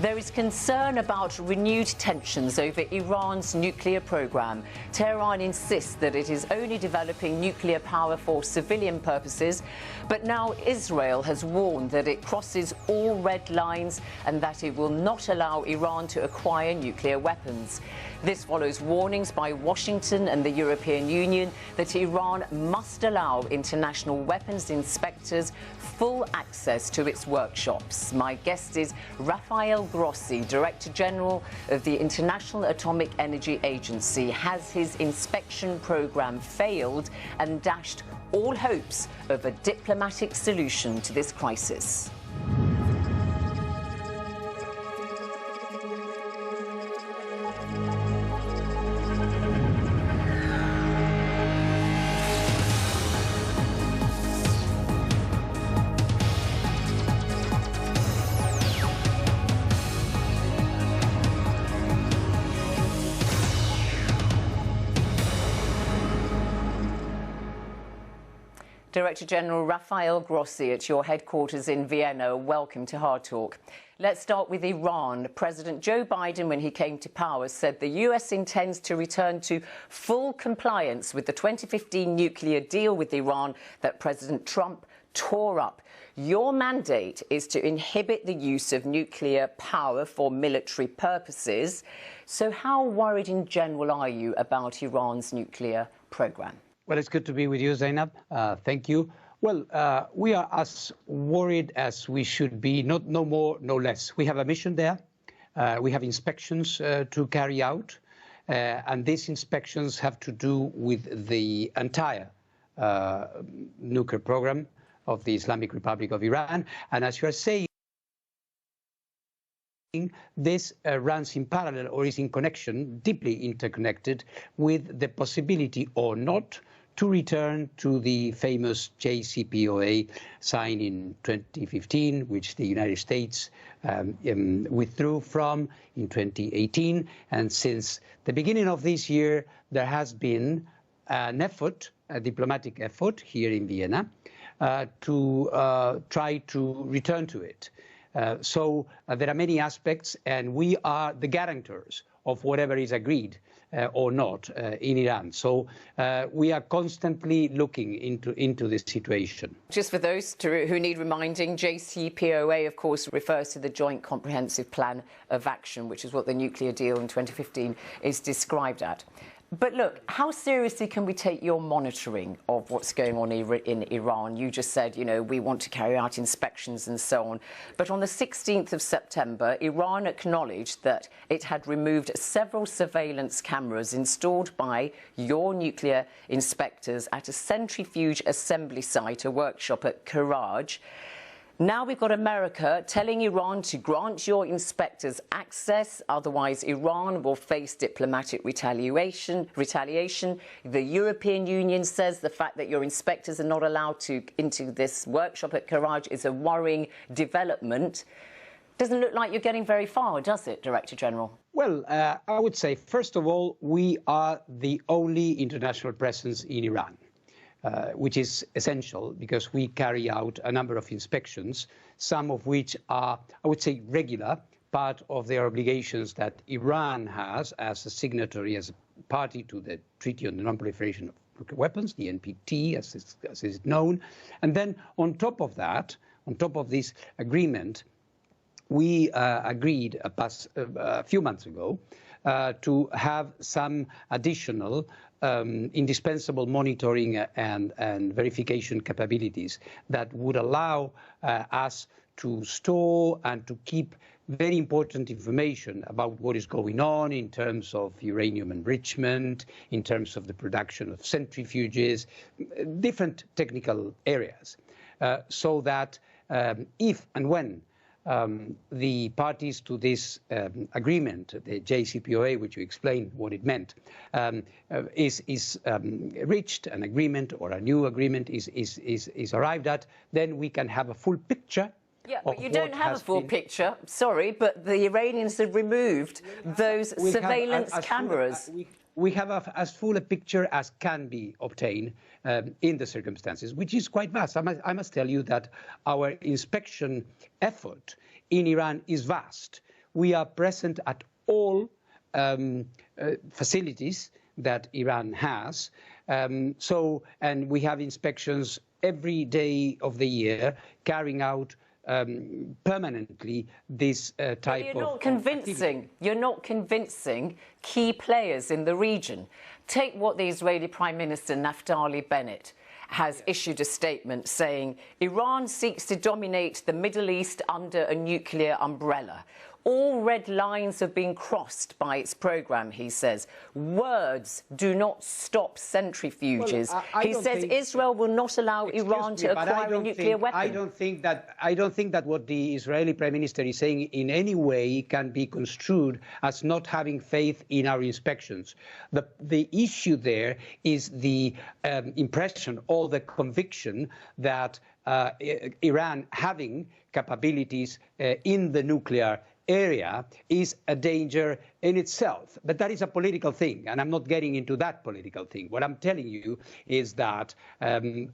There is concern about renewed tensions over Iran's nuclear program. Tehran insists that it is only developing nuclear power for civilian purposes, but now Israel has warned that it crosses all red lines and that it will not allow Iran to acquire nuclear weapons. This follows warnings by Washington and the European Union that Iran must allow international weapons inspectors full access to its workshops. My guest is Rafael Grossi, Director General of the International Atomic Energy Agency. Has his inspection program failed and dashed all hopes of a diplomatic solution to this crisis? Director General Rafael Grossi at your headquarters in Vienna. Welcome to Hard Talk. Let's start with Iran. President Joe Biden, when he came to power, said the US intends to return to full compliance with the 2015 nuclear deal with Iran that President Trump tore up. Your mandate is to inhibit the use of nuclear power for military purposes. So how worried in general are you about Iran's nuclear program? Well, it's good to be with you, Zainab. Thank you. Well, we are as worried as we should be, no more, no less. We have a mission there. We have inspections to carry out. And these inspections have to do with the entire nuclear program of the Islamic Republic of Iran. And as you are saying, this runs in parallel or is in connection, deeply interconnected, with the possibility or not to return to the famous JCPOA signed in 2015, which the United States withdrew from in 2018. And since the beginning of this year, there has been an effort, a diplomatic effort here in Vienna, to try to return to it. So there are many aspects, and we are the guarantors of whatever is agreed or not in Iran. So we are constantly looking into this situation. Just for those who need reminding, JCPOA, of course, refers to the Joint Comprehensive Plan of Action, which is what the nuclear deal in 2015 is described at. But look, how seriously can we take your monitoring of what's going on in Iran? You just said, you know, we want to carry out inspections and so on. But on the 16th of September, Iran acknowledged that it had removed several surveillance cameras installed by your nuclear inspectors at a centrifuge assembly site, a workshop at Karaj. Now we've got America telling Iran to grant your inspectors access, otherwise Iran will face diplomatic retaliation. The European Union says the fact that your inspectors are not allowed into this workshop at Karaj is a worrying development. Doesn't look like you're getting very far, does it, Director General? Well, I would say, first of all, we are the only international presence in Iran. Which is essential because we carry out a number of inspections, some of which are, I would say, regular, part of their obligations that Iran has as a signatory, as a party to the Treaty on the Non-Proliferation of Nuclear Weapons, the NPT, as is known. And then on top of that, on top of this agreement, we agreed a few months ago to have some additional indispensable monitoring and verification capabilities that would allow us to store and to keep very important information about what is going on in terms of uranium enrichment, in terms of the production of centrifuges, different technical areas, so that if and when the parties to this agreement, the JCPOA, which you explained what it meant, is reached, an agreement or a new agreement is arrived at, then we can have a full picture. Yeah, but you don't have a full picture. Sorry, but the Iranians have removed those surveillance cameras. We have as full a picture as can be obtained in the circumstances, which is quite vast. I must tell you that our inspection effort in Iran is vast. we are present at all facilities that Iran has. And we have inspections every day of the year, carrying out permanently this type of. You're not convincing. You're not convincing key players in the region. Take what the Israeli Prime Minister Naftali Bennett has issued a statement saying Iran seeks to dominate the Middle East under a nuclear umbrella. All red lines have been crossed by its programme, he says. Words do not stop centrifuges. Well, he says Israel will not allow Iran to acquire a nuclear weapon. I don't think that what the Israeli Prime Minister is saying in any way can be construed as not having faith in our inspections. The issue there is the impression or the conviction that Iran having capabilities in the nuclear area is a danger in itself. But that is a political thing, and I'm not getting into that political thing. What I'm telling you is that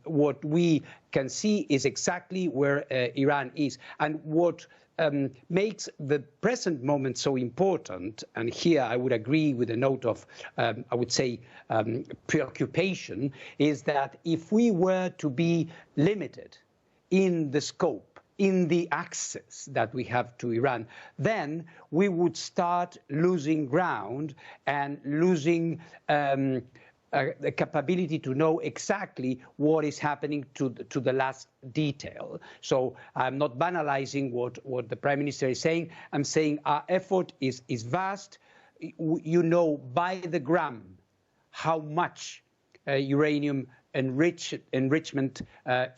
what we can see is exactly where Iran is. And what makes the present moment so important, and here I would agree with a note of, I would say, preoccupation, is that if we were to be limited in the scope, in the access that we have to Iran, then we would start losing ground and losing the capability to know exactly what is happening to the last detail. So I'm not banalizing what the Prime Minister is saying. I'm saying our effort is vast. You know by the gram how much uranium enrichment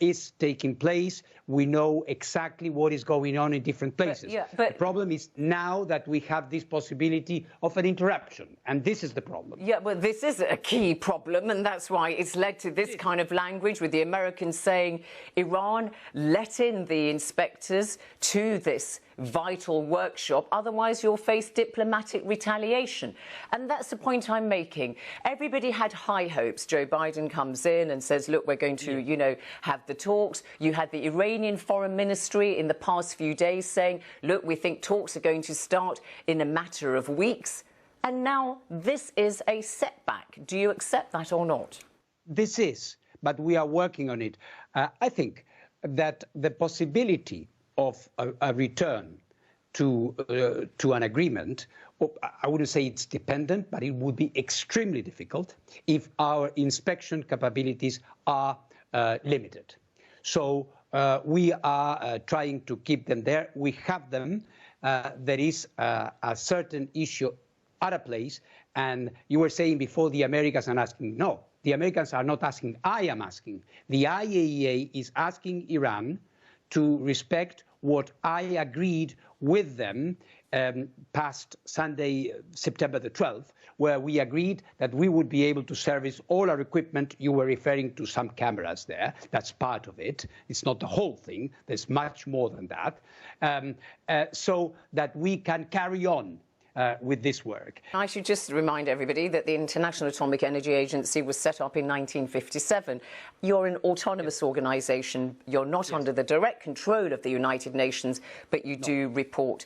is taking place. We know exactly what is going on in different places. The problem is now that we have this possibility of an interruption, and this is the problem. Yeah, but this is a key problem, and that's why it's led to this kind of language, with the Americans saying, Iran, let in the inspectors to this vital workshop, otherwise you'll face diplomatic retaliation. And that's the point I'm making. Everybody had high hopes. Joe Biden comes in and says, look, we're going to, you know, have the talks. You had the Iranian Foreign Ministry in the past few days saying, look, we think talks are going to start in a matter of weeks. And now this is a setback. Do you accept that or not? This is, but we are working on it. I think that the possibility of a return to an agreement, I wouldn't say it's dependent, but it would be extremely difficult if our inspection capabilities are limited. So we are trying to keep them there. We have them. There is a certain issue at a place, and you were saying before the Americans are asking. No, the Americans are not asking. I am asking. The IAEA is asking Iran to respect what I agreed with them past Sunday, September the 12th, where we agreed that we would be able to service all our equipment. You were referring to some cameras there. That's part of it. It's not the whole thing. There's much more than that. So that we can carry on with this work. I should just remind everybody that the International Atomic Energy Agency was set up in 1957. You're an autonomous organisation. You're not under the direct control of the United Nations, but you do report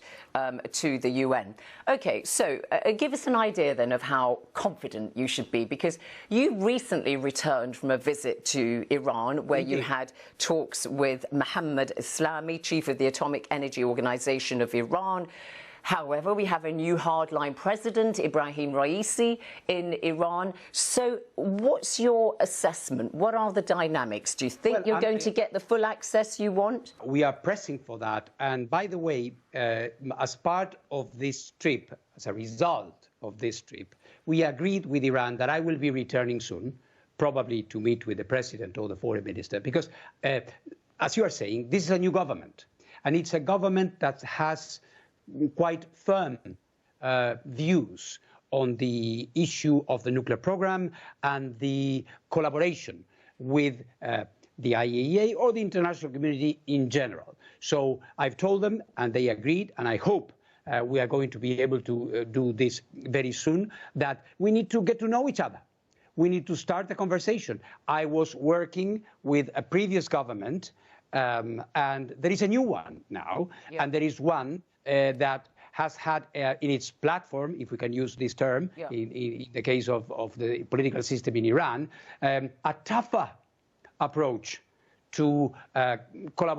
to the UN. OK, so give us an idea then of how confident you should be, because you recently returned from a visit to Iran where you had talks with Mohammad Islami, chief of the Atomic Energy Organization of Iran. However, we have a new hardline president, Ibrahim Raisi, in Iran. So what's your assessment? What are the dynamics? Do you think you're going to get the full access you want? We are pressing for that. And by the way, as part of this trip, as a result of this trip, we agreed with Iran that I will be returning soon, probably to meet with the president or the foreign minister, because, as you are saying, this is a new government. And it's a government that has quite firm views on the issue of the nuclear program and the collaboration with the IAEA or the international community in general. So I've told them, and they agreed, and I hope we are going to be able to do this very soon, that we need to get to know each other. We need to start the conversation. I was working with a previous government, and there is a new one now, and there is one that has had in its platform, if we can use this term, Yeah. in the case of the political system in Iran, a tougher approach to collaboration